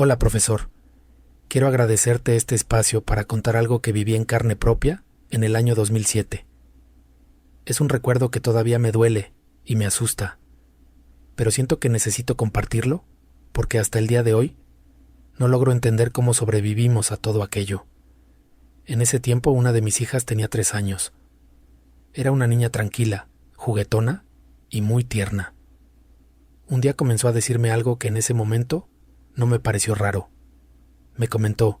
Hola, profesor. Quiero agradecerte este espacio para contar algo que viví en carne propia en el año 2007. Es un recuerdo que todavía me duele y me asusta, pero siento que necesito compartirlo porque hasta el día de hoy no logro entender cómo sobrevivimos a todo aquello. En ese tiempo una de mis hijas tenía 3 años. Era una niña tranquila, juguetona y muy tierna. Un día comenzó a decirme algo que en ese momento no me pareció raro. Me comentó: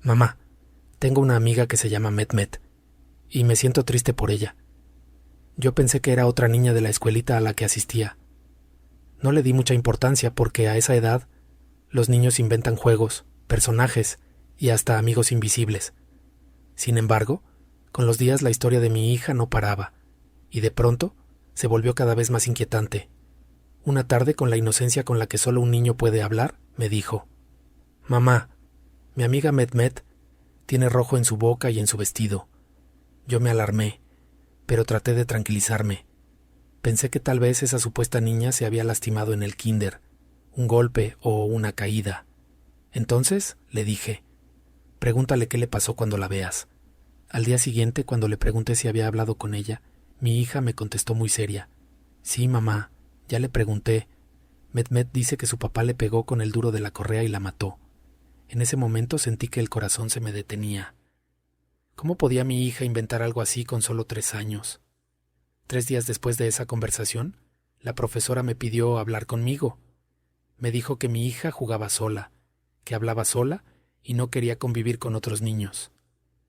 «Mamá, tengo una amiga que se llama Met y me siento triste por ella». Yo pensé que era otra niña de la escuelita a la que asistía. No le di mucha importancia porque a esa edad los niños inventan juegos, personajes y hasta amigos invisibles. Sin embargo, con los días la historia de mi hija no paraba, y de pronto se volvió cada vez más inquietante. Una tarde, con la inocencia con la que solo un niño puede hablar, me dijo: «Mamá, mi amiga Met tiene rojo en su boca y en su vestido». Yo me alarmé, pero traté de tranquilizarme. Pensé que tal vez esa supuesta niña se había lastimado en el kinder, un golpe o una caída. Entonces le dije: «Pregúntale qué le pasó cuando la veas». Al día siguiente, cuando le pregunté si había hablado con ella, mi hija me contestó muy seria: «Sí, mamá, ya le pregunté. Met dice que su papá le pegó con el duro de la correa y la mató». En ese momento sentí que el corazón se me detenía. ¿Cómo podía mi hija inventar algo así con solo 3 años? 3 días después de esa conversación, la profesora me pidió hablar conmigo. Me dijo que mi hija jugaba sola, que hablaba sola y no quería convivir con otros niños.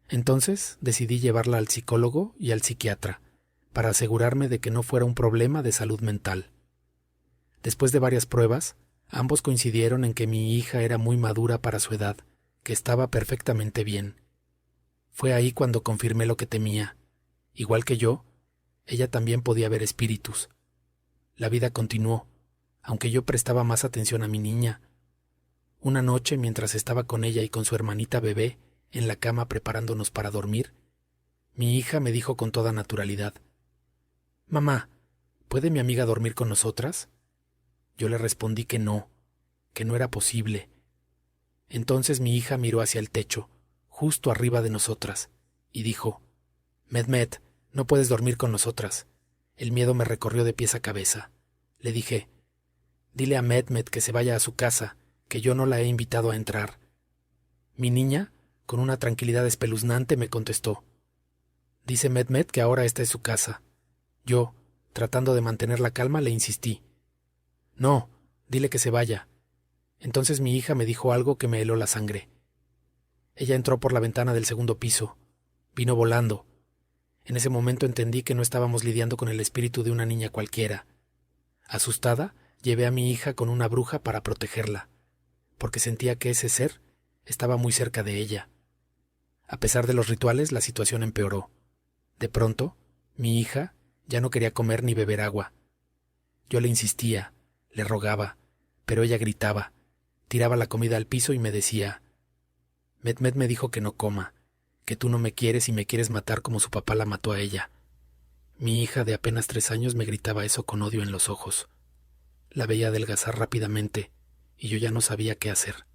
Entonces decidí llevarla al psicólogo y al psiquiatra, para asegurarme de que no fuera un problema de salud mental. Después de varias pruebas, ambos coincidieron en que mi hija era muy madura para su edad, que estaba perfectamente bien. Fue ahí cuando confirmé lo que temía. Igual que yo, ella también podía ver espíritus. La vida continuó, aunque yo prestaba más atención a mi niña. Una noche, mientras estaba con ella y con su hermanita bebé en la cama preparándonos para dormir, mi hija me dijo con toda naturalidad: «Mamá, ¿puede mi amiga dormir con nosotras?». Yo le respondí que no era posible. Entonces mi hija miró hacia el techo, justo arriba de nosotras, y dijo: Met, no puedes dormir con nosotras». El miedo me recorrió de pies a cabeza. Le dije: «Dile a Met que se vaya a su casa, que yo no la he invitado a entrar». Mi niña, con una tranquilidad espeluznante, me contestó: «Dice Met que ahora esta es su casa». Yo, tratando de mantener la calma, le insistí: «No, dile que se vaya». Entonces mi hija me dijo algo que me heló la sangre. Ella entró por la ventana del segundo piso. Vino volando. En ese momento entendí que no estábamos lidiando con el espíritu de una niña cualquiera. Asustada, llevé a mi hija con una bruja para protegerla, porque sentía que ese ser estaba muy cerca de ella. A pesar de los rituales, la situación empeoró. De pronto, mi hija ya no quería comer ni beber agua. Yo le insistía, le rogaba, pero ella gritaba, tiraba la comida al piso y me decía: Met me dijo que no coma, que tú no me quieres y me quieres matar como su papá la mató a ella». Mi hija de apenas 3 años me gritaba eso con odio en los ojos. La veía adelgazar rápidamente y yo ya no sabía qué hacer.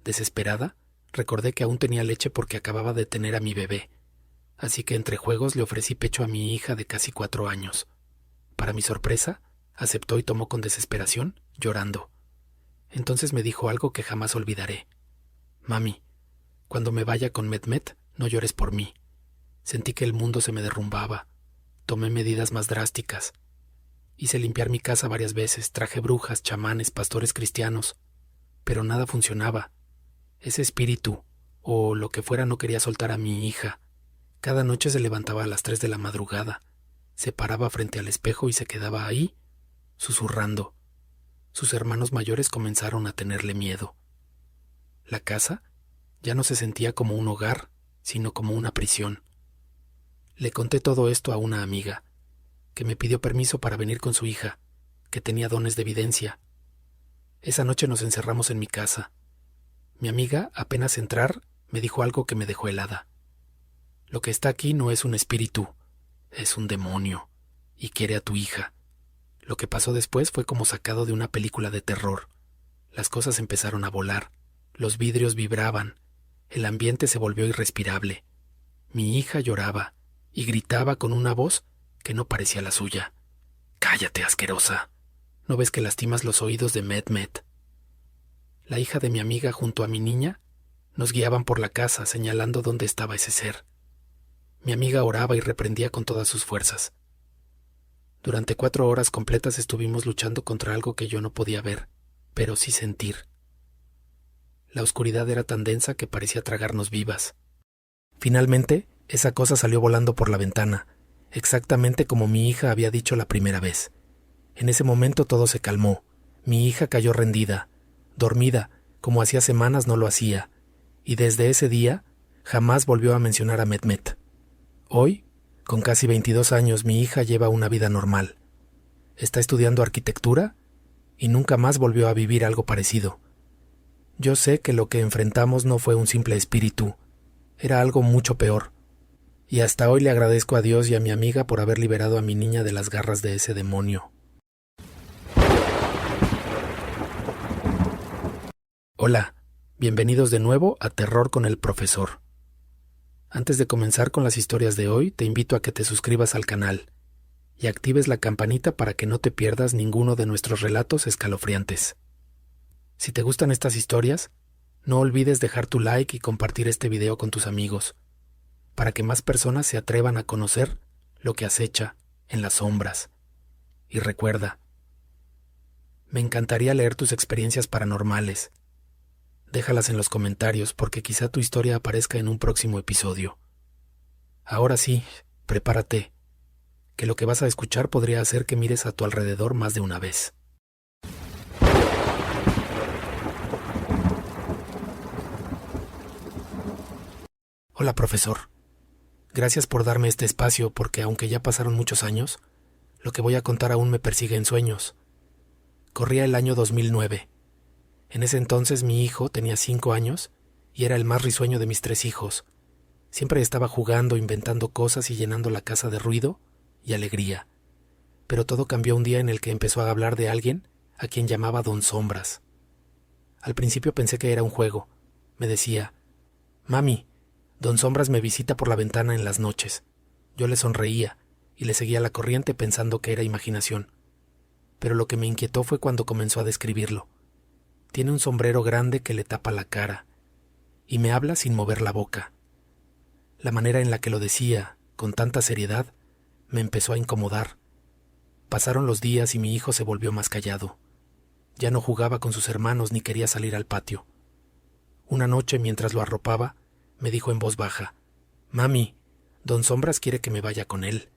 Desesperada, recordé que aún tenía leche porque acababa de tener a mi bebé, así que entre juegos le ofrecí pecho a mi hija de casi 4 años. Para mi sorpresa, aceptó y tomó con desesperación, llorando. Entonces me dijo algo que jamás olvidaré: «Mami, cuando me vaya con Met, no llores por mí». Sentí que el mundo se me derrumbaba. Tomé medidas más drásticas. Hice limpiar mi casa varias veces, traje brujas, chamanes, pastores cristianos, pero nada funcionaba. Ese espíritu, o lo que fuera, no quería soltar a mi hija. Cada noche se levantaba a las 3 de la madrugada, se paraba frente al espejo y se quedaba ahí, susurrando. Sus hermanos mayores comenzaron a tenerle miedo. La casa ya no se sentía como un hogar, sino como una prisión. Le conté todo esto a una amiga, que me pidió permiso para venir con su hija, que tenía dones de evidencia. Esa noche nos encerramos en mi casa. Mi amiga, apenas entrar, me dijo algo que me dejó helada. «Lo que está aquí no es un espíritu, es un demonio, y quiere a tu hija». Lo que pasó después fue como sacado de una película de terror. Las cosas empezaron a volar, los vidrios vibraban, el ambiente se volvió irrespirable. Mi hija lloraba y gritaba con una voz que no parecía la suya. «¡Cállate, asquerosa! ¿No ves que lastimas los oídos de Mehmet?» La hija de mi amiga junto a mi niña nos guiaban por la casa señalando dónde estaba ese ser. Mi amiga oraba y reprendía con todas sus fuerzas. Durante 4 horas completas estuvimos luchando contra algo que yo no podía ver, pero sí sentir. La oscuridad era tan densa que parecía tragarnos vivas. Finalmente, esa cosa salió volando por la ventana, exactamente como mi hija había dicho la primera vez. En ese momento todo se calmó. Mi hija cayó rendida, dormida, como hacía semanas no lo hacía, y desde ese día jamás volvió a mencionar a Mehmet. Hoy, con casi 22 años, mi hija lleva una vida normal. Está estudiando arquitectura y nunca más volvió a vivir algo parecido. Yo sé que lo que enfrentamos no fue un simple espíritu, era algo mucho peor. Y hasta hoy le agradezco a Dios y a mi amiga por haber liberado a mi niña de las garras de ese demonio. Hola, bienvenidos de nuevo a Terror con el Profesor. Antes de comenzar con las historias de hoy, te invito a que te suscribas al canal y actives la campanita para que no te pierdas ninguno de nuestros relatos escalofriantes. Si te gustan estas historias, no olvides dejar tu like y compartir este video con tus amigos, para que más personas se atrevan a conocer lo que acecha en las sombras. Y recuerda, me encantaría leer tus experiencias paranormales. Déjalas en los comentarios porque quizá tu historia aparezca en un próximo episodio. Ahora sí, prepárate, que lo que vas a escuchar podría hacer que mires a tu alrededor más de una vez. Hola, profesor. Gracias por darme este espacio porque aunque ya pasaron muchos años, lo que voy a contar aún me persigue en sueños. Corría el año 2009. En ese entonces mi hijo tenía 5 años y era el más risueño de mis 3 hijos. Siempre estaba jugando, inventando cosas y llenando la casa de ruido y alegría. Pero todo cambió un día en el que empezó a hablar de alguien a quien llamaba Don Sombras. Al principio pensé que era un juego. Me decía: «Mami, Don Sombras me visita por la ventana en las noches». Yo le sonreía y le seguía la corriente pensando que era imaginación. Pero lo que me inquietó fue cuando comenzó a describirlo. Tiene un sombrero grande que le tapa la cara y me habla sin mover la boca. La manera en la que lo decía, con tanta seriedad, me empezó a incomodar. Pasaron los días y mi hijo se volvió más callado. Ya no jugaba con sus hermanos ni quería salir al patio. Una noche, mientras lo arropaba, me dijo en voz baja: «Mami, Don Sombras quiere que me vaya con él.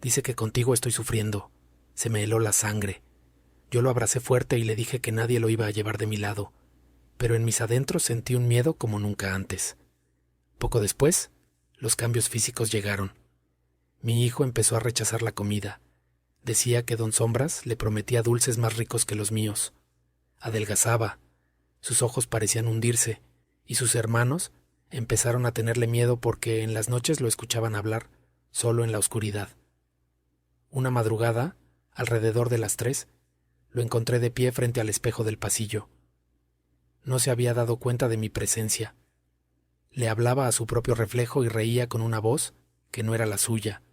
Dice que contigo estoy sufriendo. Se me heló la sangre». Yo lo abracé fuerte y le dije que nadie lo iba a llevar de mi lado, pero en mis adentros sentí un miedo como nunca antes. Poco después, los cambios físicos llegaron. Mi hijo empezó a rechazar la comida. Decía que Don Sombras le prometía dulces más ricos que los míos. Adelgazaba, sus ojos parecían hundirse, y sus hermanos empezaron a tenerle miedo porque en las noches lo escuchaban hablar, solo en la oscuridad. Una madrugada, alrededor de las 3, lo encontré de pie frente al espejo del pasillo. No se había dado cuenta de mi presencia. Le hablaba a su propio reflejo y reía con una voz que no era la suya,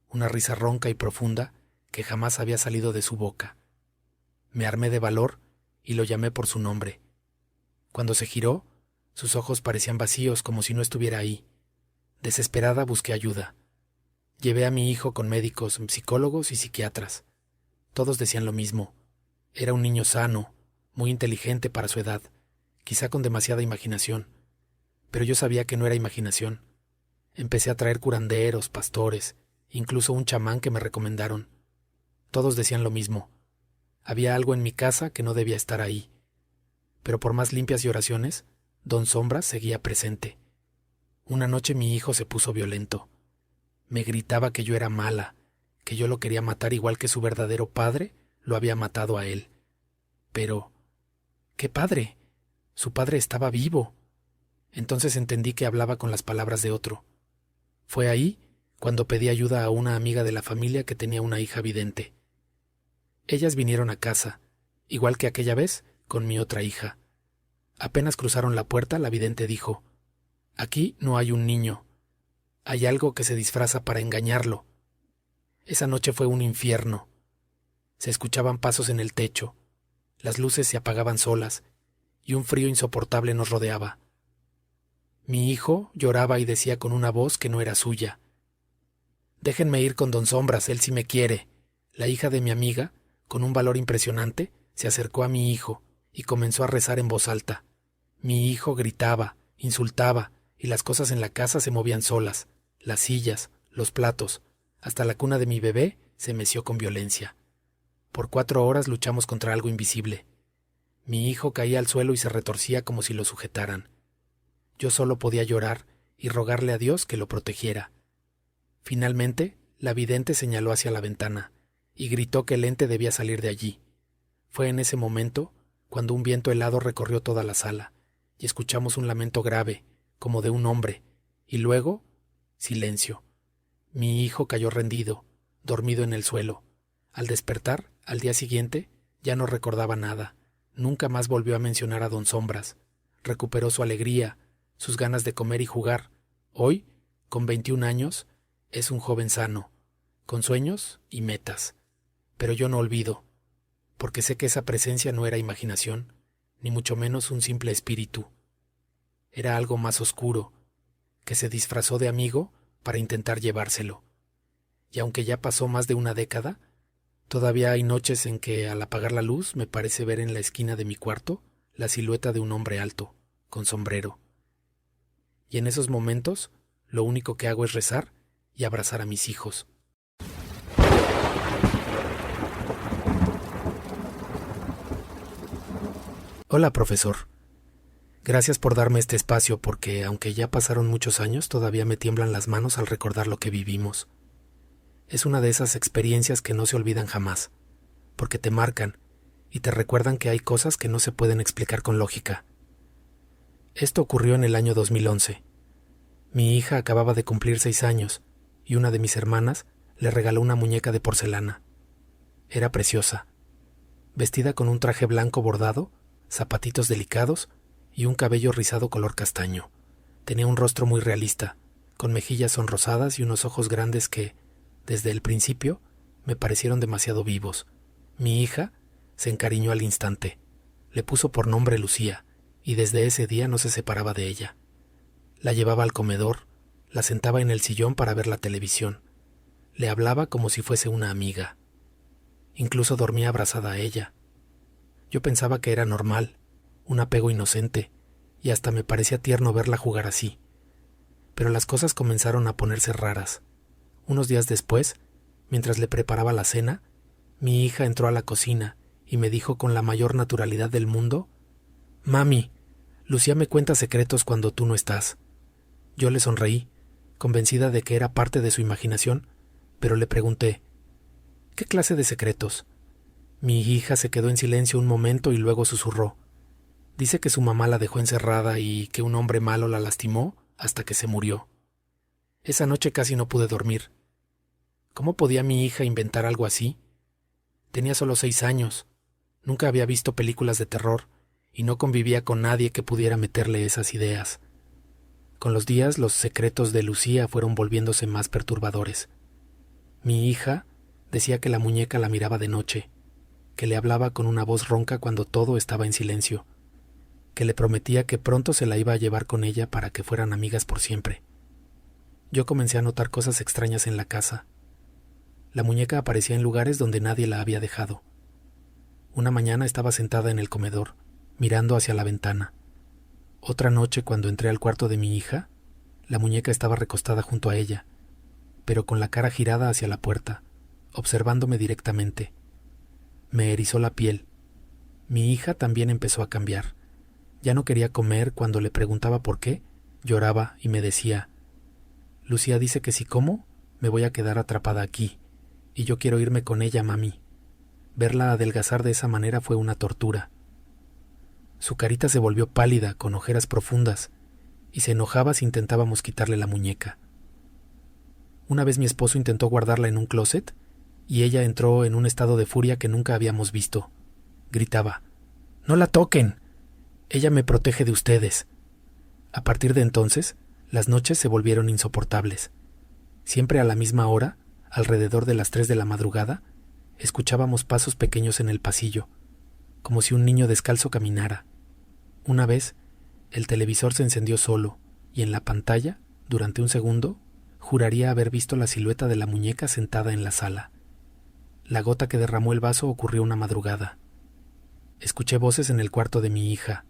una risa ronca y profunda que jamás había salido de su boca. Me armé de valor y lo llamé por su nombre. Cuando se giró, sus ojos parecían vacíos como si no estuviera ahí. Desesperada busqué ayuda. Llevé a mi hijo con médicos, psicólogos y psiquiatras. Todos decían lo mismo. Era un niño sano, muy inteligente para su edad, quizá con demasiada imaginación. Pero yo sabía que no era imaginación. Empecé a traer curanderos, pastores, incluso un chamán que me recomendaron. Todos decían lo mismo. Había algo en mi casa que no debía estar ahí. Pero por más limpias y oraciones, Don Sombras seguía presente. Una noche mi hijo se puso violento. Me gritaba que yo era mala, que yo lo quería matar igual que su verdadero padre lo había matado a él. Pero, ¿qué padre? Su padre estaba vivo. Entonces entendí que hablaba con las palabras de otro. Fue ahí cuando pedí ayuda a una amiga de la familia que tenía una hija vidente. Ellas vinieron a casa, igual que aquella vez con mi otra hija. Apenas cruzaron la puerta, la vidente dijo: «Aquí no hay un niño. Hay algo que se disfraza para engañarlo». Esa noche fue un infierno. Se escuchaban pasos en el techo, las luces se apagaban solas, y un frío insoportable nos rodeaba. Mi hijo lloraba y decía con una voz que no era suya: «Déjenme ir con don Sombras, él sí me quiere». La hija de mi amiga, con un valor impresionante, se acercó a mi hijo y comenzó a rezar en voz alta. Mi hijo gritaba, insultaba, y las cosas en la casa se movían solas, las sillas, los platos, hasta la cuna de mi bebé se meció con violencia. Por 4 horas luchamos contra algo invisible. Mi hijo caía al suelo y se retorcía como si lo sujetaran. Yo solo podía llorar y rogarle a Dios que lo protegiera. Finalmente, la vidente señaló hacia la ventana y gritó que el ente debía salir de allí. Fue en ese momento cuando un viento helado recorrió toda la sala y escuchamos un lamento grave, como de un hombre, y luego, silencio. Mi hijo cayó rendido, dormido en el suelo. Al despertar, al día siguiente, ya no recordaba nada. Nunca más volvió a mencionar a don Sombras. Recuperó su alegría, sus ganas de comer y jugar. Hoy, con 21 años, es un joven sano, con sueños y metas. Pero yo no olvido, porque sé que esa presencia no era imaginación, ni mucho menos un simple espíritu. Era algo más oscuro, que se disfrazó de amigo para intentar llevárselo. Y aunque ya pasó más de una década, todavía hay noches en que, al apagar la luz, me parece ver en la esquina de mi cuarto la silueta de un hombre alto, con sombrero. Y en esos momentos, lo único que hago es rezar y abrazar a mis hijos. Hola, profesor. Gracias por darme este espacio porque, aunque ya pasaron muchos años, todavía me tiemblan las manos al recordar lo que vivimos. Es una de esas experiencias que no se olvidan jamás, porque te marcan y te recuerdan que hay cosas que no se pueden explicar con lógica. Esto ocurrió en el año 2011. Mi hija acababa de cumplir 6 años y una de mis hermanas le regaló una muñeca de porcelana. Era preciosa, vestida con un traje blanco bordado, zapatitos delicados y un cabello rizado color castaño. Tenía un rostro muy realista, con mejillas sonrosadas y unos ojos grandes que, desde el principio, me parecieron demasiado vivos. Mi hija se encariñó al instante. Le puso por nombre Lucía, y desde ese día no se separaba de ella. La llevaba al comedor, la sentaba en el sillón para ver la televisión. Le hablaba como si fuese una amiga. Incluso dormía abrazada a ella. Yo pensaba que era normal, un apego inocente, y hasta me parecía tierno verla jugar así. Pero las cosas comenzaron a ponerse raras. Unos días después, mientras le preparaba la cena, mi hija entró a la cocina y me dijo con la mayor naturalidad del mundo: «Mami, Lucía me cuenta secretos cuando tú no estás». Yo le sonreí, convencida de que era parte de su imaginación, pero le pregunté: «¿Qué clase de secretos?». Mi hija se quedó en silencio un momento y luego susurró: «Dice que su mamá la dejó encerrada y que un hombre malo la lastimó hasta que se murió». Esa noche casi no pude dormir. ¿Cómo podía mi hija inventar algo así? Tenía solo 6 años, nunca había visto películas de terror y no convivía con nadie que pudiera meterle esas ideas. Con los días, los secretos de Lucía fueron volviéndose más perturbadores. Mi hija decía que la muñeca la miraba de noche, que le hablaba con una voz ronca cuando todo estaba en silencio, que le prometía que pronto se la iba a llevar con ella para que fueran amigas por siempre. Yo comencé a notar cosas extrañas en la casa. La muñeca aparecía en lugares donde nadie la había dejado. Una mañana estaba sentada en el comedor, mirando hacia la ventana. Otra noche, cuando entré al cuarto de mi hija, la muñeca estaba recostada junto a ella, pero con la cara girada hacia la puerta, observándome directamente. Me erizó la piel. Mi hija también empezó a cambiar. Ya no quería comer. Cuando le preguntaba por qué, lloraba y me decía: «Lucía dice que si como, me voy a quedar atrapada aquí, y yo quiero irme con ella, mami». Verla adelgazar de esa manera fue una tortura. Su carita se volvió pálida, con ojeras profundas, y se enojaba si intentábamos quitarle la muñeca. Una vez mi esposo intentó guardarla en un closet, y ella entró en un estado de furia que nunca habíamos visto. Gritaba: No la toquen. Ella me protege de ustedes. A partir de entonces, las noches se volvieron insoportables. Siempre a la misma hora, alrededor de las 3 de la madrugada, escuchábamos pasos pequeños en el pasillo, como si un niño descalzo caminara. Una vez, el televisor se encendió solo, y en la pantalla, durante un segundo, juraría haber visto la silueta de la muñeca sentada en la sala. La gota que derramó el vaso ocurrió una madrugada. Escuché voces en el cuarto de mi hija.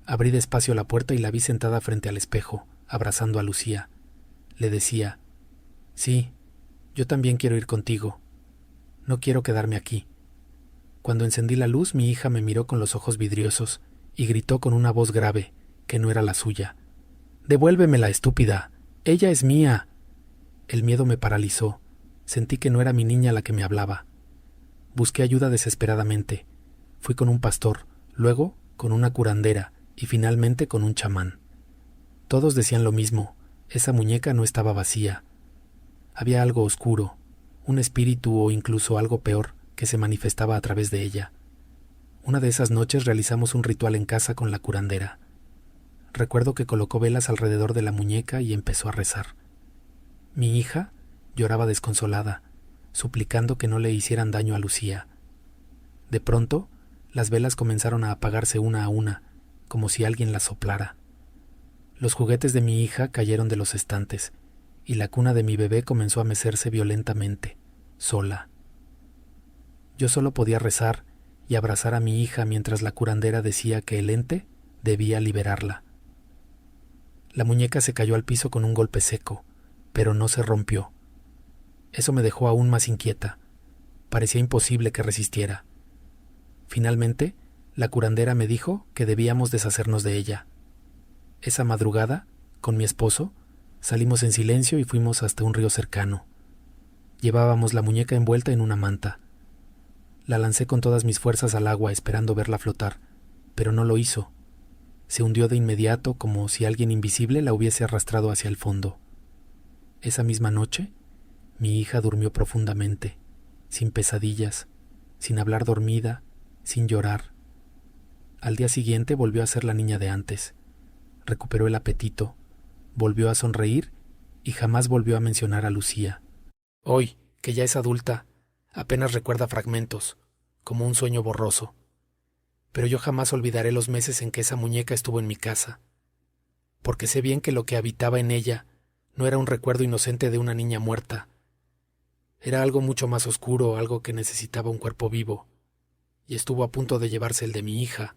Abrí despacio la puerta y la vi sentada frente al espejo, abrazando a Lucía. Le decía: «Sí, yo también quiero ir contigo. No quiero quedarme aquí». Cuando encendí la luz, mi hija me miró con los ojos vidriosos y gritó con una voz grave, que no era la suya: «Devuélvemela, estúpida. Ella es mía». El miedo me paralizó. Sentí que no era mi niña la que me hablaba. Busqué ayuda desesperadamente. Fui con un pastor, luego con una curandera y finalmente con un chamán. Todos decían lo mismo: esa muñeca no estaba vacía. Había algo oscuro, un espíritu o incluso algo peor que se manifestaba a través de ella. Una de esas noches realizamos un ritual en casa con la curandera. Recuerdo que colocó velas alrededor de la muñeca y empezó a rezar. Mi hija lloraba desconsolada, suplicando que no le hicieran daño a Lucía. De pronto, las velas comenzaron a apagarse una a una, como si alguien las soplara. Los juguetes de mi hija cayeron de los estantes, y la cuna de mi bebé comenzó a mecerse violentamente, sola. Yo solo podía rezar y abrazar a mi hija mientras la curandera decía que el ente debía liberarla. La muñeca se cayó al piso con un golpe seco, pero no se rompió. Eso me dejó aún más inquieta. Parecía imposible que resistiera. Finalmente, la curandera me dijo que debíamos deshacernos de ella. Esa madrugada, con mi esposo, salimos en silencio y fuimos hasta un río cercano. Llevábamos la muñeca envuelta en una manta. La lancé con todas mis fuerzas al agua esperando verla flotar, pero no lo hizo. Se hundió de inmediato como si alguien invisible la hubiese arrastrado hacia el fondo. Esa misma noche, mi hija durmió profundamente, sin pesadillas, sin hablar dormida, sin llorar. Al día siguiente volvió a ser la niña de antes. Recuperó el apetito, volvió a sonreír y jamás volvió a mencionar a Lucía. Hoy, que ya es adulta, apenas recuerda fragmentos, como un sueño borroso. Pero yo jamás olvidaré los meses en que esa muñeca estuvo en mi casa, porque sé bien que lo que habitaba en ella no era un recuerdo inocente de una niña muerta. Era algo mucho más oscuro, algo que necesitaba un cuerpo vivo, y estuvo a punto de llevarse el de mi hija.